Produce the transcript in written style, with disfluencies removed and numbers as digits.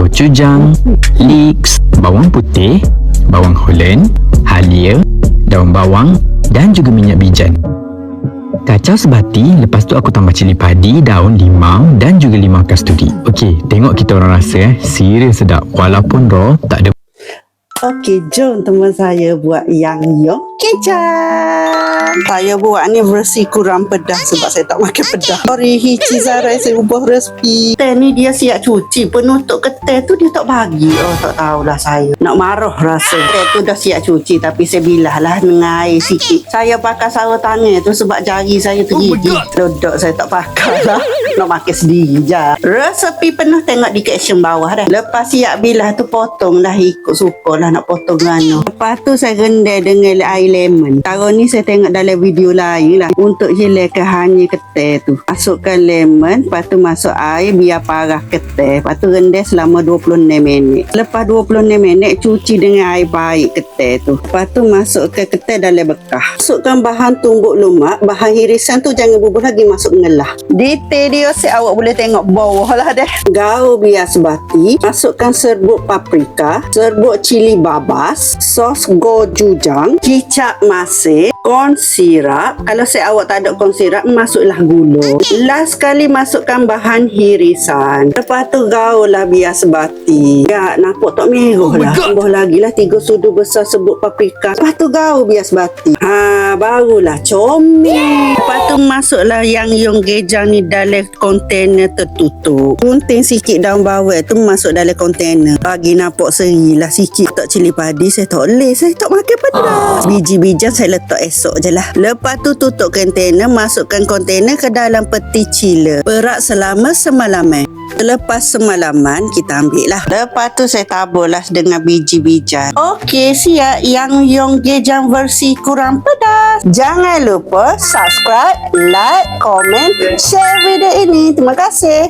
gochujang, leeks, bawang putih, bawang Holland, halia, daun bawang dan juga minyak bijan. Kacau sebati, lepas tu aku tambah cili padi, daun limau dan juga limau kasturi. Okey, tengok kita orang rasa serius sedap. Walaupun raw, tak ada. Okey, jom teman saya buat yang yong kecap. Saya buat ni versi kurang pedas sebab saya tak makan pedas. Sorry, Hici Zarai, saya ubah resipi. Teh ni dia siap cuci. Penutup keteh tu dia tak bagi. Oh, tak tahulah saya. Nak marah rasa. Teh tu dah siap cuci tapi saya bilah lah dengan air sikit. Saya pakai sarung tangan tu sebab jari saya tergigit. Dodok saya tak pakai lah. Nak makan sendiri je. Resepi penuh tengok di caption bawah dah. Lepas siap bilah tu potong lah ikut suka lah nak potong mana. Lepas tu saya rendai dengan air lemon. Taruh ni saya tengok dalam video lain lah. Untuk hilangkan hanya keteh tu. Masukkan lemon. Lepas tu masuk air biar parah keteh. Lepas tu rendai selama 26 minit. Lepas 26 minit cuci dengan air baik keteh tu. Lepas tu masukkan keteh dalam bekah. Masukkan bahan tumbuk lumak. Bahan hirisan tu jangan bubur lagi, masuk ngelah. Detail dia awak boleh tengok bawah lah dah. Gaul bias bati. Masukkan serbuk paprika, serbuk cili babas, sos gochujang, kicap masin, corn syrup. Kalau awak tak ada corn syrup, masuklah gula. Last sekali masukkan bahan hirisan. Lepas tu gaul lah bias bati. Ya, nampak tak merah lah. Tambah lagi lah 3 sudu besar serbuk paprika. Lepas tu gaul bias bati. Barulah comel. Lepas tu masuklah yang gejang ni dalam kontainer tertutup. Gunting sikit daun bawang tu masuk dalam kontainer. Bagi nampak seri lah sikit. Tak cili padi saya tak boleh. Saya tak makan pedas. Biji-bijian saya letak esok je lah. Lepas tu tutup kontainer. Masukkan kontainer ke dalam peti chiller. Perak selama semalaman. Lepas semalaman kita ambil lah. Lepas tu saya tabur lah dengan biji-bijian. Okey, siap yang gejang versi kurang pedas. Jangan lupa subscribe, like, komen, share video ini. Terima kasih.